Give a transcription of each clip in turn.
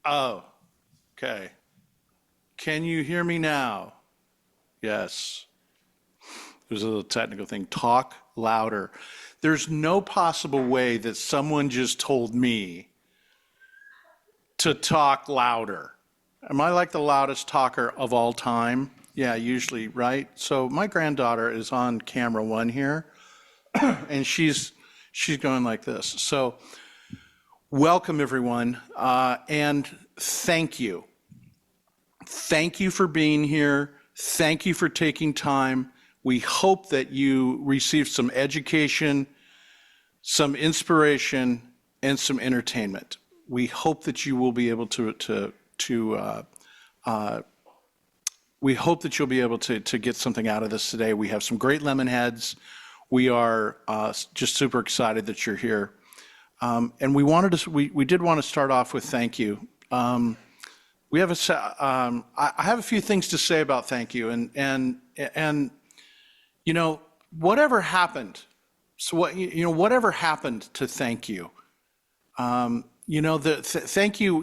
Oh, okay. Can you hear me now? Yes. There's a little technical thing. Talk louder. There's no possible way that someone just told me to talk louder. Am I like the loudest talker of all time? Yeah, usually, right? So my granddaughter is on camera one here, and she's going like this. So welcome everyone, and thank you. Thank you for being here. Thank you for taking time. We hope that you received some education, some inspiration, and some entertainment. We hope that you will be able we hope that you'll be able to get something out of this today. We have some great lemon heads. We are just super excited that you're here. And we did want to start off with thank you. I have a few things to say about thank you, and you know, whatever happened. So whatever happened to thank you. Thank you.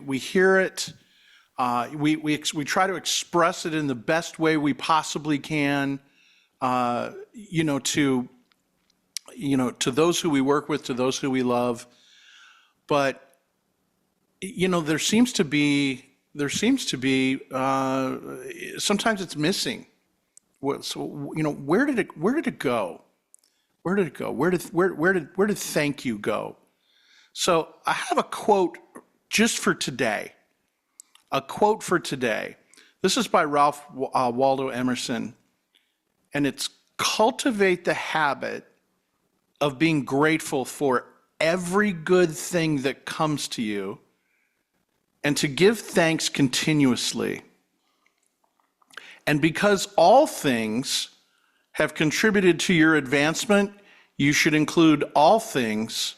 We hear it. We try to express it in the best way we possibly can. To those who we work with, to those who we love. But there seems to be sometimes it's missing. Where did it go? Where did it go? Where did thank you go? So I have a quote just for today. A quote for today. This is by Ralph Waldo Emerson, and it's cultivate the habit of being grateful for every good thing that comes to you and to give thanks continuously. And because all things have contributed to your advancement, you should include all things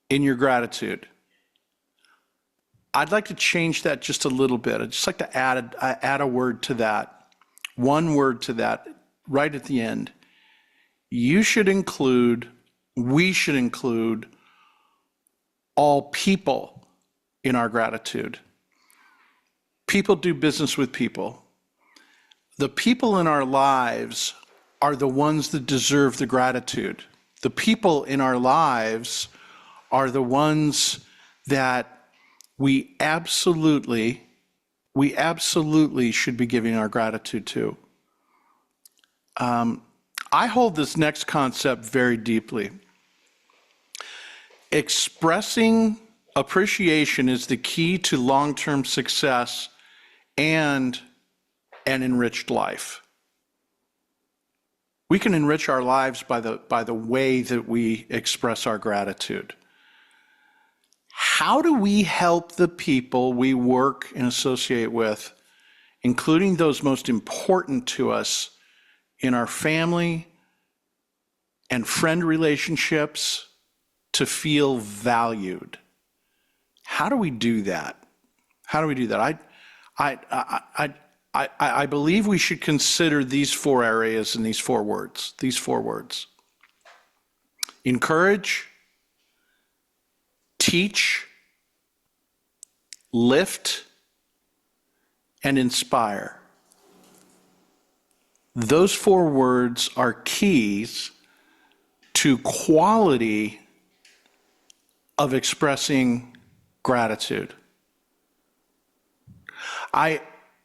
in your gratitude. I'd like to change that just a little bit. I'd just like to add a word to that, one word to that, right at the end. We should include all people in our gratitude. People do business with people. The people in our lives are the ones that deserve the gratitude. The people in our lives are the ones that we absolutely should be giving our gratitude to. I hold this next concept very deeply. Expressing appreciation is the key to long-term success and an enriched life. We can enrich our lives by the way that we express our gratitude. How do we help the people we work and associate with, including those most important to us in our family and friend relationships, to feel valued? How do we do that? How do we do that? I believe we should consider these four areas and these four words. Encourage, teach, lift, and inspire. Those four words are keys to quality of expressing gratitude.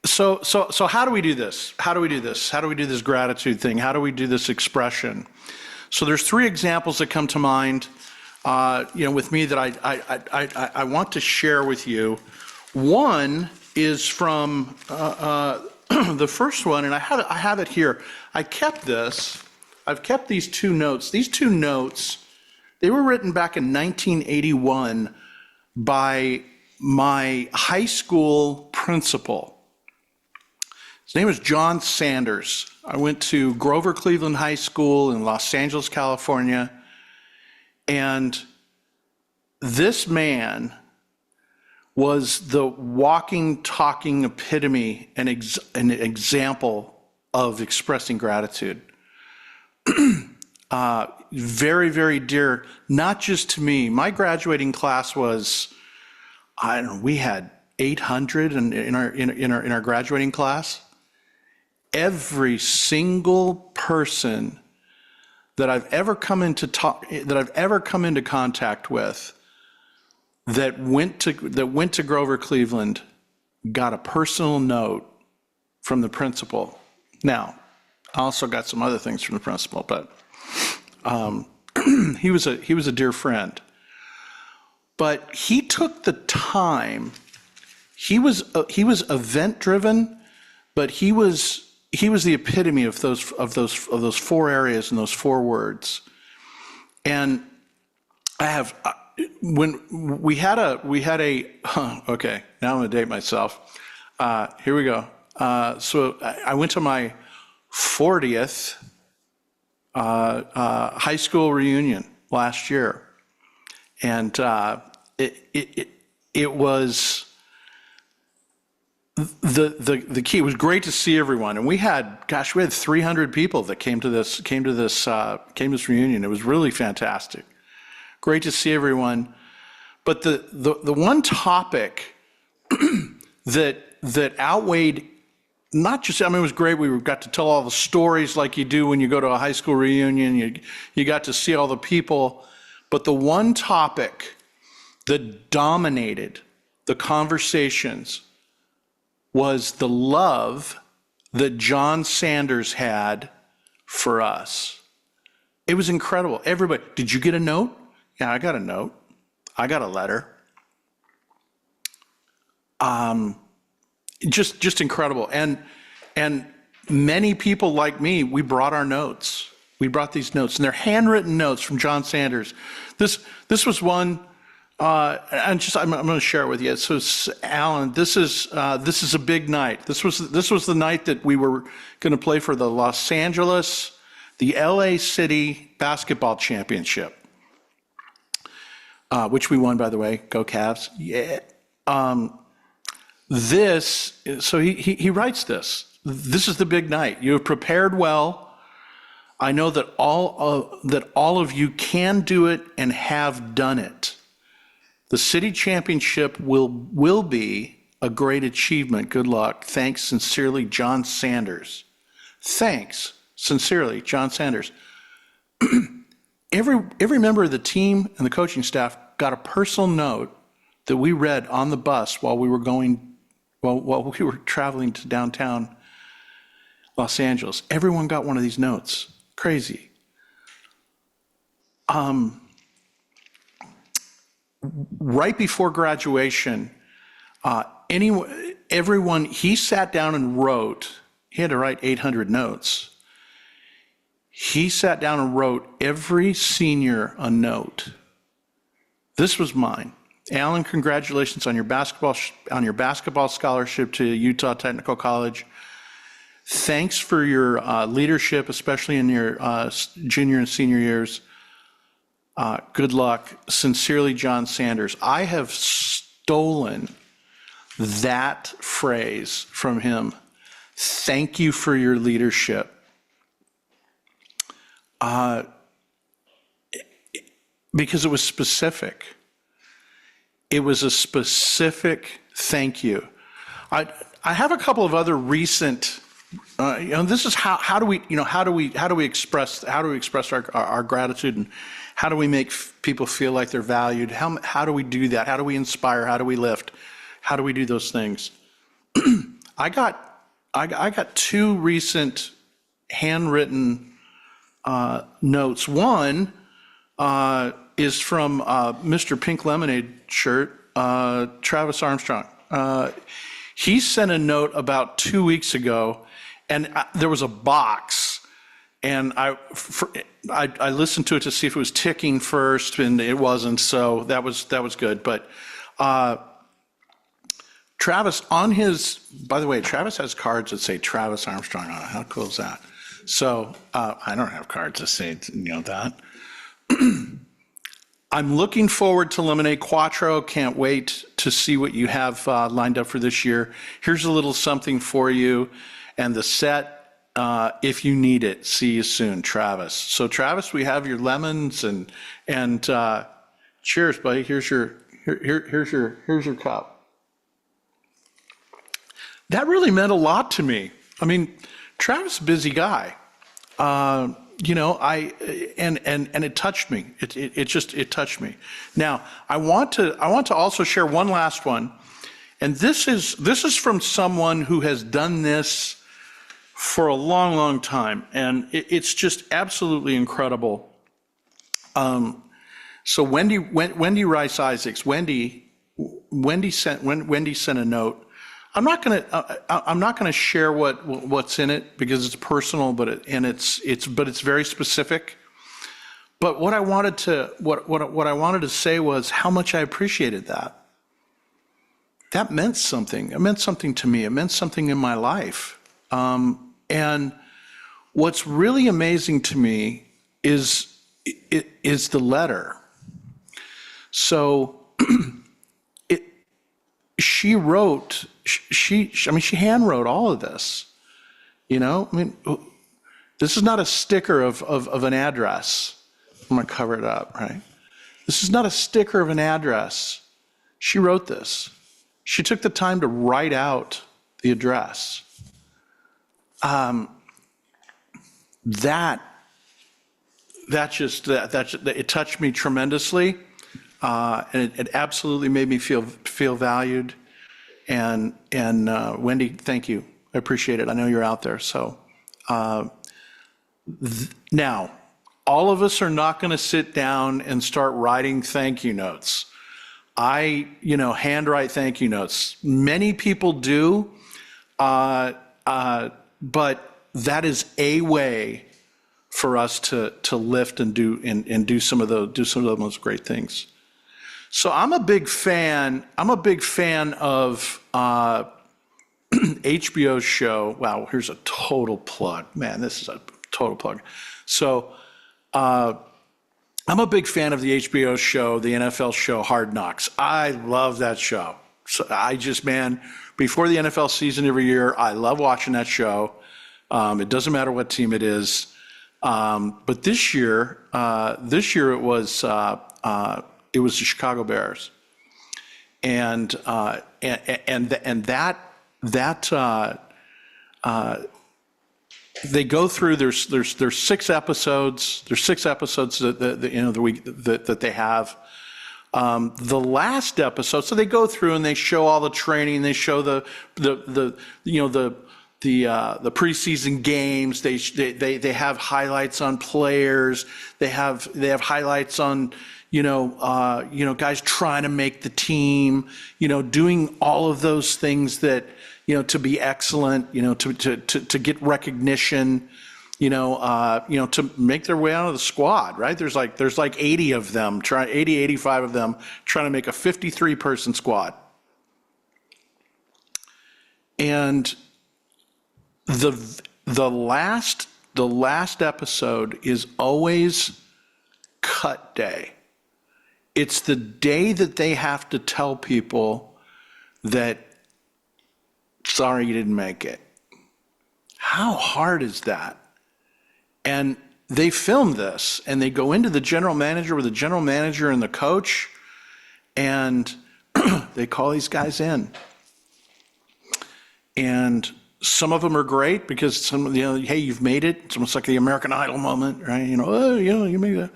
So how do we do this? How do we do this gratitude thing? How do we do this expression? So there's three examples that come to mind, with me that I want to share with you. One is from the first one, and I have it here. I kept this. I've kept these two notes. These two notes, they were written back in 1981 by my high school principal. His name is John Sanders. I went to Grover Cleveland High School in Los Angeles, California, and this man was the walking, talking epitome and an example of expressing gratitude. Very, very dear, not just to me. My graduating class was, I don't know, we had 800 in our graduating class. Every single person that I've ever come into contact with that went to Grover Cleveland got a personal note from the principal. Now, I also got some other things from the principal, but he was a dear friend. But he took the time. He was event driven, but he was the epitome of those 4 areas and those 4 words. And I have when we had a okay, now I'm gonna date myself. Here we go. So I went to my 40th high school reunion last year, and it was the key. It was great to see everyone, and we had 300 people that came to this reunion. It was really fantastic. Great to see everyone, but the one topic that outweighed, not just, I mean, it was great. We got to tell all the stories like you do when you go to a high school reunion. You got to see all the people, but the one topic that dominated the conversations was the love that John Sanders had for us. It was incredible. Everybody, did you get a note? Yeah, I got a note. I got a letter. Just incredible. And many people like me, we brought our notes. We brought these notes, and they're handwritten notes from John Sanders. This was one, and I'm going to share it with you. So, Alan, this is a big night. This was the night that we were going to play for the the LA City basketball championship, which we won, by the way. Go Cavs! Yeah. So he writes this. This is the big night. You have prepared well. I know that all of you can do it and have done it. The city championship will be a great achievement. Good luck. Thanks sincerely, John Sanders. Thanks sincerely, John Sanders. Every member of the team and the coaching staff got a personal note that we read on the bus while we were traveling to downtown Los Angeles. Everyone got one of these notes. Crazy. Right before graduation, everyone, he sat down and wrote. He had to write 800 notes. He sat down and wrote every senior a note. This was mine. Alan, congratulations on your basketball scholarship to Utah Technical College. Thanks for your leadership, especially in your junior and senior years. Good luck. Sincerely, John Sanders. I have stolen that phrase from him. Thank you for your leadership. Because it was specific. It was a specific thank you. I have a couple of other recent. This is how do we express our gratitude, and how do we make people feel like they're valued? How do we do that? How do we inspire? How do we lift? How do we do those things? I got 2 recent handwritten notes. One is from Mr. Pink Lemonade shirt, Travis Armstrong. He sent a note about 2 weeks ago, and there was a box, and I listened to it to see if it was ticking first, and it wasn't, so that was good. But Travis, by the way, Travis has cards that say Travis Armstrong on it. How cool is that? So I don't have cards that say that. I'm looking forward to Lemonade Quattro. Can't wait to see what you have lined up for this year. Here's a little something for you, and the set, if you need it. See you soon, Travis. So Travis, we have your lemons, and cheers, buddy. Here's your Here's your cup. That really meant a lot to me. I mean, Travis is a busy guy. You know, and it touched me. It touched me. Now, I want to also share one last one, and this is from someone who has done this for a long, long time, and it's just absolutely incredible. So Wendy Rice Isaacs, Wendy sent a note. I'm not gonna share what's in it because it's personal, but it's very specific. But what I wanted to say was how much I appreciated that. That meant something. It meant something to me. It meant something in my life. And what's really amazing to me is the letter. So she wrote. She hand wrote all of this. You know, I mean, this is not a sticker of an address. I'm gonna cover it up, right? This is not a sticker of an address. She wrote this. She took the time to write out the address. It touched me tremendously, and it absolutely made me feel valued. And Wendy, thank you. I appreciate it. I know you're out there. So now, all of us are not going to sit down and start writing thank you notes. Handwrite thank you notes. Many people do, but that is a way for us to lift and do some of the most great things. So I'm a big fan of HBO's show. Wow, here's a total plug. Man, this is a total plug. So I'm a big fan of the HBO show, the NFL show, Hard Knocks. I love that show. So before the NFL season every year, I love watching that show. It doesn't matter what team it is. But this year it was the Chicago Bears, and that they go through. There's 6 episodes. There's 6 episodes the week that they have. The last episode, so they go through and they show all the training. They show the preseason games. They have highlights on players. They have highlights on guys trying to make the team. Doing all of those things that to be excellent. To get recognition. To make their way out of the squad, right? There's like 80 of them, 85 of them trying to make a 53-person squad. And the last episode is always cut day. It's the day that they have to tell people that, sorry, you didn't make it. How hard is that? And they film this, and they go into the general manager with the general manager and the coach, and they call these guys in. And some of them are great because hey, you've made it. It's almost like the American Idol moment, right? You made it.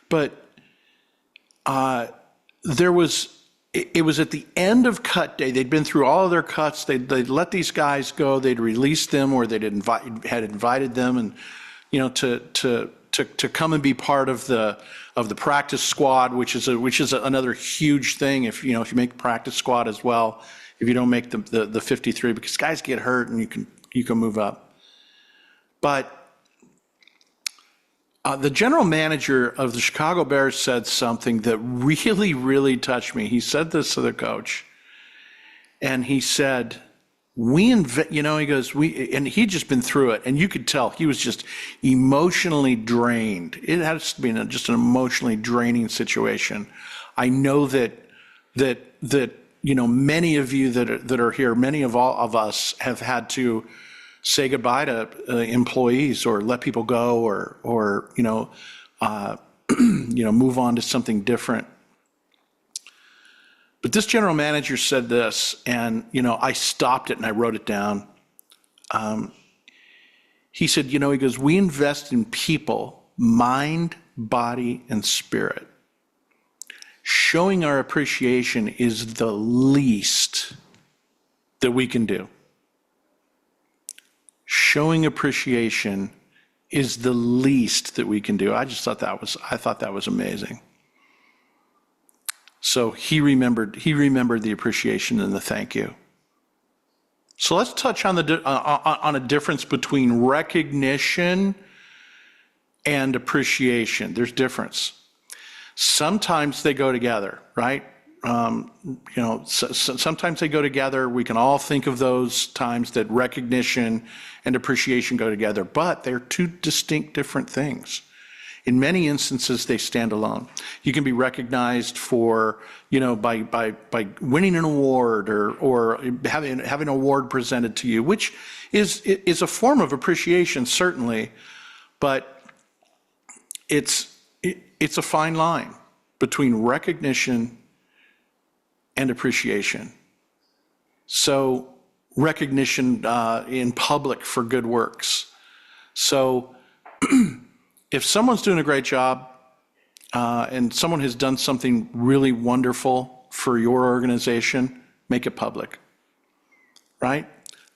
But it was at the end of cut day. They'd been through all of their cuts. They'd let these guys go. They'd released them, or had invited them, and to come and be part of the practice squad, which is another huge thing. If you make the practice squad as well, if you don't make the 53, because guys get hurt and you can move up. But the general manager of the Chicago Bears said something that really, really touched me. He said this to the coach, and he said, he goes, and he'd just been through it, and you could tell he was just emotionally drained. It has to be just an emotionally draining situation. I know that many of you that are here, many of all of us have had to say goodbye to employees, or let people go, or move on to something different. But this general manager said this, and, I stopped it and I wrote it down. He said, he goes, we invest in people, mind, body, and spirit. Showing our appreciation is the least that we can do. Showing appreciation is the least that we can do. I thought that was amazing. So he remembered the appreciation and the thank you. So let's touch on on a difference between recognition and appreciation. There's difference. Sometimes they go together, right? Sometimes they go together. We can all think of those times that recognition and appreciation go together, but they're two distinct, different things. In many instances, they stand alone. You can be recognized for, by winning an award or having an award presented to you, which is a form of appreciation, certainly, but it's a fine line between recognition and appreciation. So recognition in public for good works. So if someone's doing a great job and someone has done something really wonderful for your organization, make it public, right?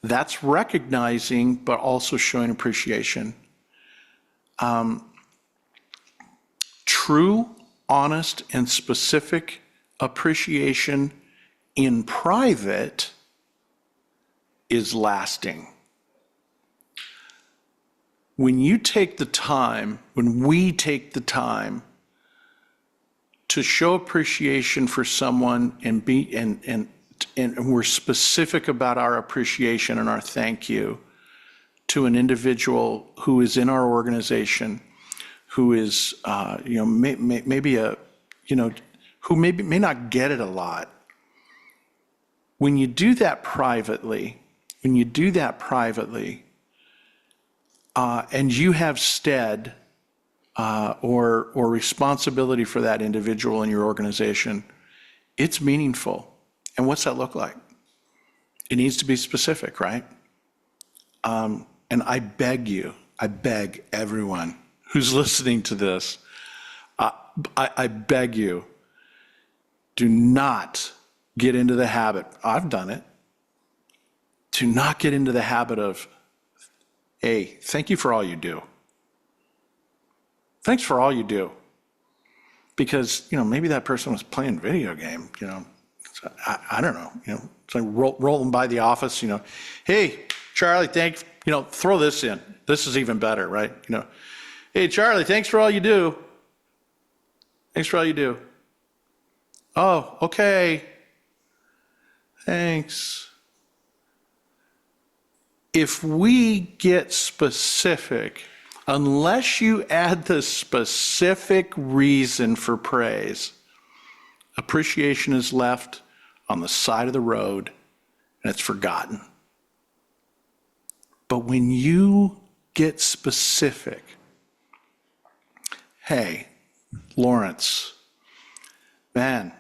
That's recognizing, but also showing appreciation. True, honest, and specific appreciation in private is lasting. When we take the time to show appreciation for someone and we're specific about our appreciation and our thank you to an individual who is in our organization, who is who may not get it a lot. When you do that privately, and you have stead or responsibility for that individual in your organization, it's meaningful. And what's that look like? It needs to be specific, right? And I beg everyone who's listening to this, I beg you, do not get into the habit. I've done it. Do not get into the habit of, hey, thank you for all you do. Thanks for all you do. Because, maybe that person was playing video game, so I don't know, so rolling by the office, hey, Charlie, thanks, throw this in. This is even better, right? Hey, Charlie, thanks for all you do. Thanks for all you do. Oh, okay. Thanks. If we get specific, unless you add the specific reason for praise, appreciation is left on the side of the road and it's forgotten. But when you get specific, hey, Lawrence, man,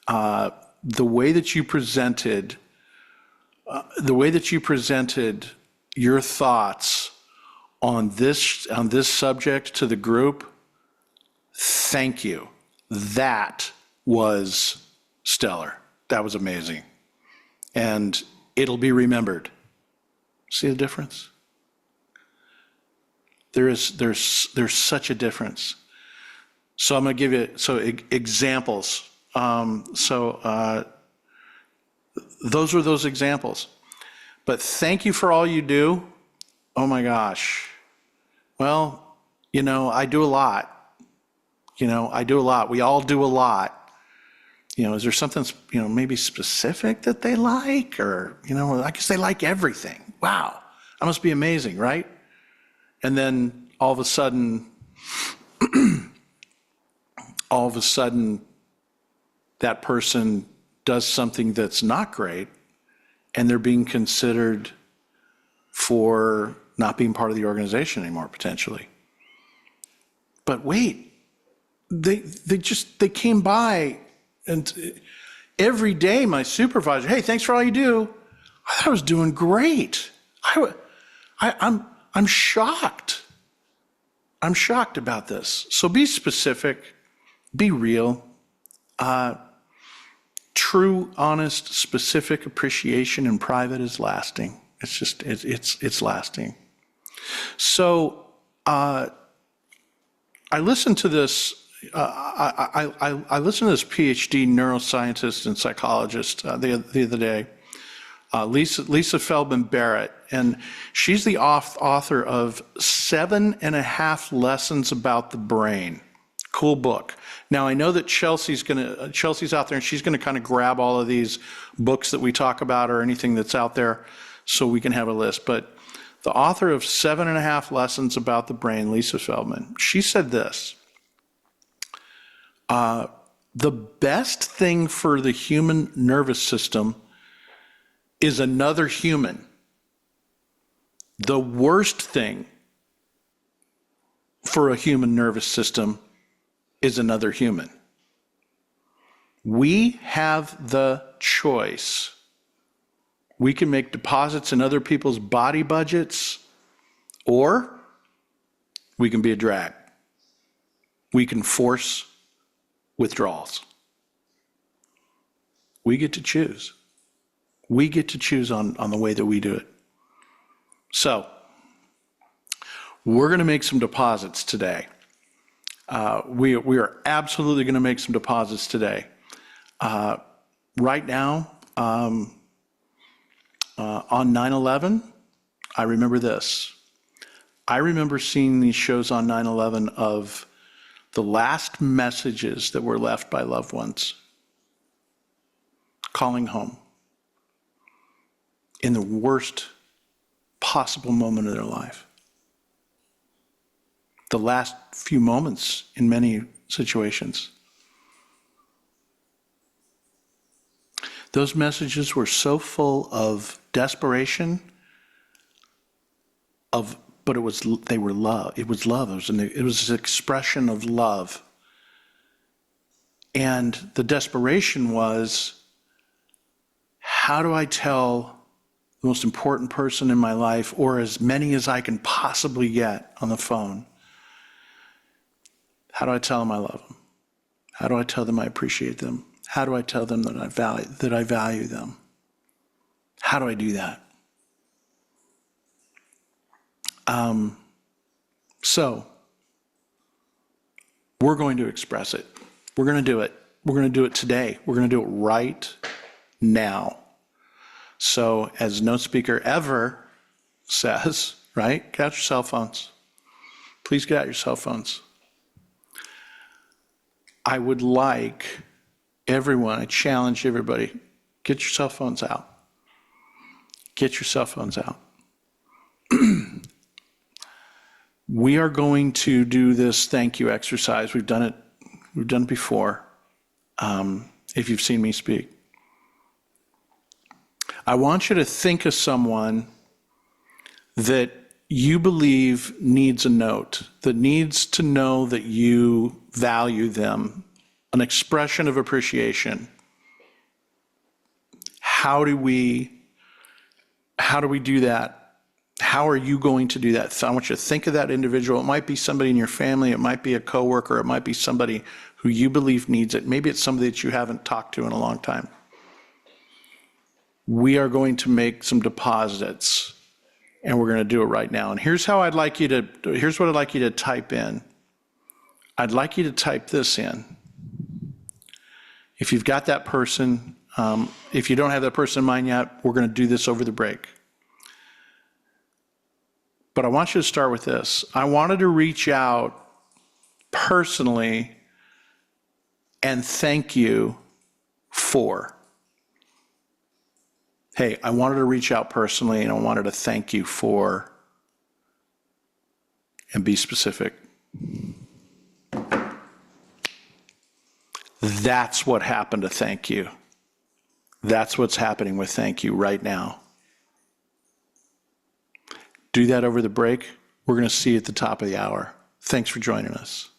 the way that you presented your thoughts on this subject to the group, thank you. That was stellar. That was amazing. And it'll be remembered. See the difference? There's such a difference. So I'm going to give you examples. Those were those examples. But thank you for all you do. Oh my gosh. Well, I do a lot. I do a lot. We all do a lot. Is there something, maybe specific that they like? Or, I guess they like everything. Wow. That must be amazing, right? And then all of a sudden, that person does something that's not great, and they're being considered for not being part of the organization anymore, potentially. But wait, they came by, and Every day, my supervisor, hey, thanks for all you do. I thought I was doing great. I'm shocked. I'm shocked about this. So be specific, be real. True, honest, specific appreciation in private is lasting. It's lasting. So I listened to this. I listened to this PhD neuroscientist and psychologist the other day, Lisa Feldman Barrett, and she's the author of 7.5 Lessons About the Brain. Cool book. Now I know that Chelsea's out there, and she's going to kind of grab all of these books that we talk about or anything that's out there, so we can have a list. But the author of 7.5 Lessons About the Brain, Lisa Feldman, she said this. The best thing for the human nervous system is another human. The worst thing for a human nervous system is another human. We have the choice. We can make deposits in other people's body budgets, or we can be a drag. We can force withdrawals. We get to choose. We get to choose on the way that we do it. So, we're going to make some deposits today. We are absolutely going to make some deposits today. Right now, on 9/11, I remember this. I remember seeing these shows on 9/11 of the last messages that were left by loved ones calling home in the worst possible moment of their life. The last few moments in many situations. Those messages were so full of desperation, but they were love. It was love. It was an expression of love. And the desperation was, how do I tell the most important person in my life, or as many as I can possibly get on the phone? How do I tell them I love them? How do I tell them I appreciate them? How do I tell them that I value them? How do I do that? So we're going to express it. We're going to do it. We're going to do it today. We're going to do it right now. So as no speaker ever says, right? Get out your cell phones. Please get out your cell phones. I would like everyone, I challenge everybody, get your cell phones out. Get your cell phones out. We are going to do this thank you exercise. We've done it before, if you've seen me speak. I want you to think of someone that you believe needs a note, that needs to know that you value them, an expression of appreciation. How do we do that? How are you going to do that? So I want you to think of that individual. It might be somebody in your family. It might be a coworker. It might be somebody who you believe needs it. Maybe it's somebody that you haven't talked to in a long time. We are going to make some deposits, and we're going to do it right now. And here's what I'd like you to type in. I'd like you to type this in. If you've got that person, if you don't have that person in mind yet, we're going to do this over the break. But I want you to start with this. I wanted to reach out personally and thank you for. Hey, I wanted to reach out personally and I wanted to thank you for, and be specific. That's what happened to thank you. That's what's happening with thank you right now. Do that over the break. We're going to see you at the top of the hour. Thanks for joining us.